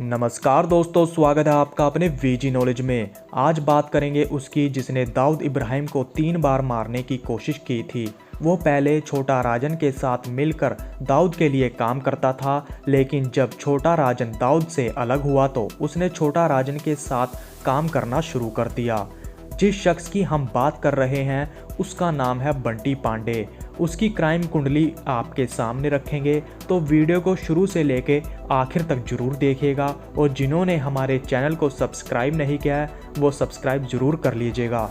नमस्कार दोस्तों, स्वागत है आपका अपने वीजी नॉलेज में। आज बात करेंगे उसकी जिसने दाऊद इब्राहिम को 3 बार मारने की कोशिश की थी। वो पहले छोटा राजन के साथ मिलकर दाऊद के लिए काम करता था, लेकिन जब छोटा राजन दाऊद से अलग हुआ तो उसने छोटा राजन के साथ काम करना शुरू कर दिया। जिस शख्स की हम बात कर रहे हैं उसका नाम है बंटी पांडे। उसकी क्राइम कुंडली आपके सामने रखेंगे, तो वीडियो को शुरू से लेके आखिर तक जरूर देखिएगा। और जिन्होंने हमारे चैनल को सब्सक्राइब नहीं किया है वो सब्सक्राइब जरूर कर लीजिएगा।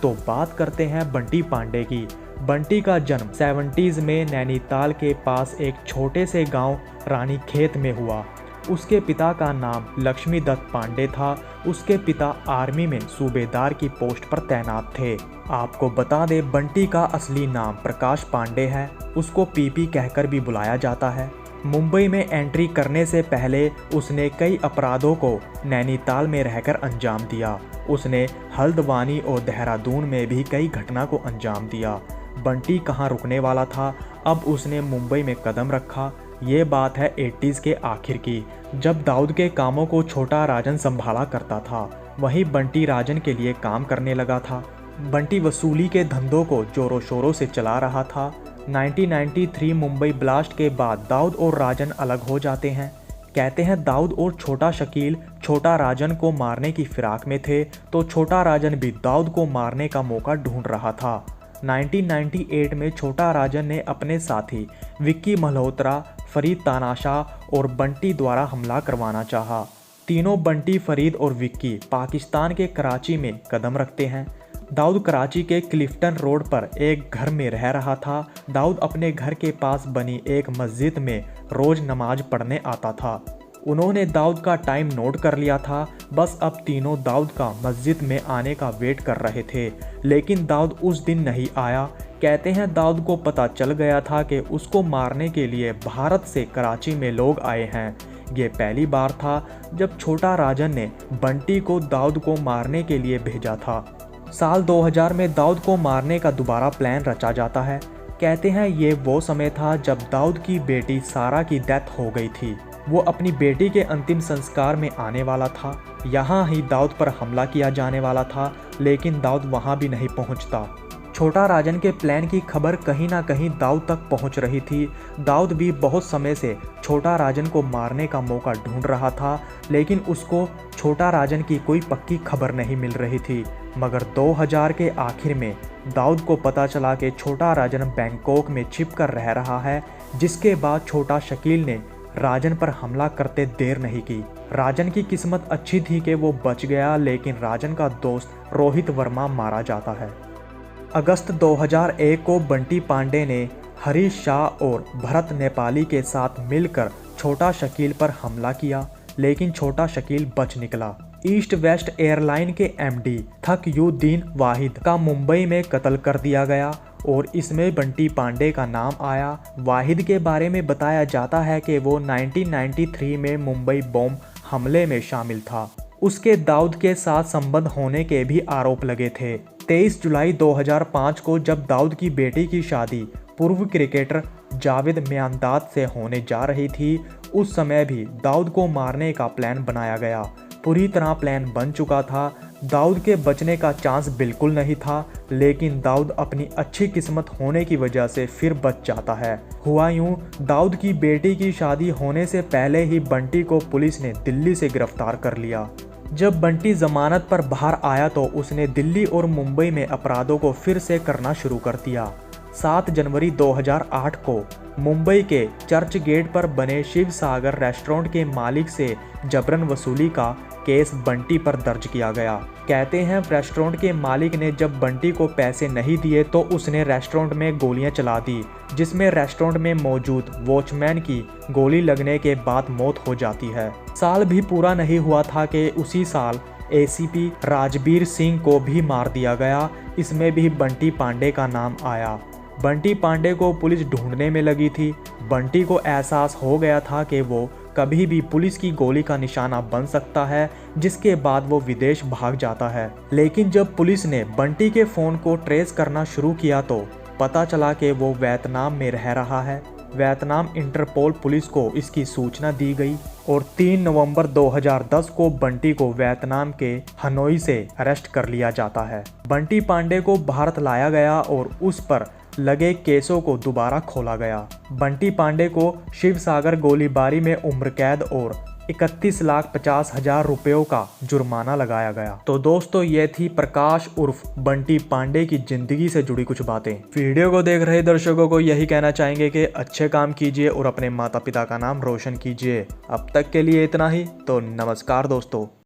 तो बात करते हैं बंटी पांडे की। बंटी का जन्म 70s में नैनीताल के पास एक छोटे से गांव रानीखेत में हुआ। उसके पिता का नाम लक्ष्मी दत्त पांडे था। उसके पिता आर्मी में सूबेदार की पोस्ट पर तैनात थे। आपको बता दें, बंटी का असली नाम प्रकाश पांडे है। उसको पीपी कहकर भी बुलाया जाता है। मुंबई में एंट्री करने से पहले उसने कई अपराधों को नैनीताल में रहकर अंजाम दिया। उसने हल्द्वानी और देहरादून में भी कई घटना को अंजाम दिया। बंटी कहाँ रुकने वाला था, अब उसने मुंबई में कदम रखा। ये बात है 80s के आखिर की, जब दाऊद के कामों को छोटा राजन संभाला करता था। वहीं बंटी राजन के लिए काम करने लगा था। बंटी वसूली के धंधों को जोरों शोरों से चला रहा था। 1993 मुंबई ब्लास्ट के बाद दाऊद और राजन अलग हो जाते हैं। कहते हैं दाऊद और छोटा शकील छोटा राजन को मारने की फिराक में थे, तो छोटा राजन भी दाऊद को मारने का मौका ढूंढ रहा था। 1998 में छोटा राजन ने अपने साथी विक्की मल्होत्रा, फरीद तानाशाह और बंटी द्वारा हमला करवाना चाहा। तीनों बंटी, फरीद और विक्की पाकिस्तान के कराची में कदम रखते हैं। दाऊद कराची के क्लिफ्टन रोड पर एक घर में रह रहा था। दाऊद अपने घर के पास बनी एक मस्जिद में रोज नमाज पढ़ने आता था। उन्होंने दाऊद का टाइम नोट कर लिया था। बस अब तीनों दाऊद का मस्जिद में आने का वेट कर रहे थे, लेकिन दाऊद उस दिन नहीं आया। कहते हैं दाऊद को पता चल गया था कि उसको मारने के लिए भारत से कराची में लोग आए हैं। ये पहली बार था जब छोटा राजन ने बंटी को दाऊद को मारने के लिए भेजा था। साल 2000 में दाऊद को मारने का दोबारा प्लान रचा जाता है। कहते हैं ये वो समय था जब दाऊद की बेटी सारा की डेथ हो गई थी। वो अपनी बेटी के अंतिम संस्कार में आने वाला था। यहाँ ही दाऊद पर हमला किया जाने वाला था, लेकिन दाऊद वहाँ भी नहीं पहुँचता। छोटा राजन के प्लान की खबर कहीं ना कहीं दाऊद तक पहुंच रही थी। दाऊद भी बहुत समय से छोटा राजन को मारने का मौका ढूंढ रहा था, लेकिन उसको छोटा राजन की कोई पक्की खबर नहीं मिल रही थी। मगर 2000 के आखिर में दाऊद को पता चला कि छोटा राजन बैंकॉक में छिप कर रह रहा है, जिसके बाद छोटा शकील ने राजन पर हमला करते देर नहीं की। राजन की किस्मत अच्छी थी कि वो बच गया, लेकिन राजन का दोस्त रोहित वर्मा मारा जाता है। अगस्त 2001 को बंटी पांडे ने हरीश शाह और भरत नेपाली के साथ मिलकर छोटा शकील पर हमला किया, लेकिन छोटा शकील बच निकला। ईस्ट वेस्ट एयरलाइन के एमडी तकीउद्दीन वाहिद का मुंबई में कत्ल कर दिया गया और इसमें बंटी पांडे का नाम आया। वाहिद के बारे में बताया जाता है कि वो 1993 में मुंबई बॉम्ब हमले में शामिल था। उसके दाऊद के साथ संबंध होने के भी आरोप लगे थे। 23 जुलाई 2005 को जब दाऊद की बेटी की शादी पूर्व क्रिकेटर जावेद म्यांदाद से होने जा रही थी, उस समय भी दाऊद को मारने का प्लान बनाया गया। पूरी तरह प्लान बन चुका था। दाऊद के बचने का चांस बिल्कुल नहीं था, लेकिन दाऊद अपनी अच्छी किस्मत होने की वजह से फिर बच जाता है। हुआ यूं, दाऊद की बेटी की शादी होने से पहले ही बंटी को पुलिस ने दिल्ली से गिरफ्तार कर लिया। जब बंटी जमानत पर बाहर आया तो उसने दिल्ली और मुंबई में अपराधों को फिर से करना शुरू कर दिया। 7 जनवरी 2008 को मुंबई के चर्च गेट पर बने शिव सागर रेस्टोरेंट के मालिक से जबरन वसूली का केस बंटी पर दर्ज किया गया। कहते हैं रेस्टोरेंट के मालिक ने जब बंटी को पैसे नहीं दिए तो उसने रेस्टोरेंट में गोलियां चला दी, जिसमें रेस्टोरेंट में मौजूद वॉचमैन की गोली लगने के बाद मौत हो जाती है। साल भी पूरा नहीं हुआ था कि उसी साल एसीपी राजबीर सिंह को भी मार दिया गया। इसमें भी बंटी पांडे का नाम आया। बंटी पांडे को पुलिस ढूंढने में लगी थी। बंटी को एहसास हो गया था कि वो कभी भी पुलिस की गोली का निशाना बन सकता है, जिसके बाद वो विदेश भाग जाता है। लेकिन जब पुलिस ने बंटी के फ़ोन को ट्रेस करना शुरू किया तो पता चला कि वो वियतनाम में रह रहा है। वियतनाम इंटरपोल पुलिस को इसकी सूचना दी गई और 3 नवंबर 2010 को बंटी को वियतनाम के हनोई से अरेस्ट कर लिया जाता है। बंटी पांडे को भारत लाया गया और उस पर लगे केसों को दोबारा खोला गया। बंटी पांडे को शिवसागर गोलीबारी में उम्र कैद और 31,50,000 रुपयों का जुर्माना लगाया गया। तो दोस्तों ये थी प्रकाश उर्फ बंटी पांडे की जिंदगी से जुड़ी कुछ बातें। वीडियो को देख रहे दर्शकों को यही कहना चाहेंगे कि अच्छे काम कीजिए और अपने माता पिता का नाम रोशन कीजिए। अब तक के लिए इतना ही, तो नमस्कार दोस्तों।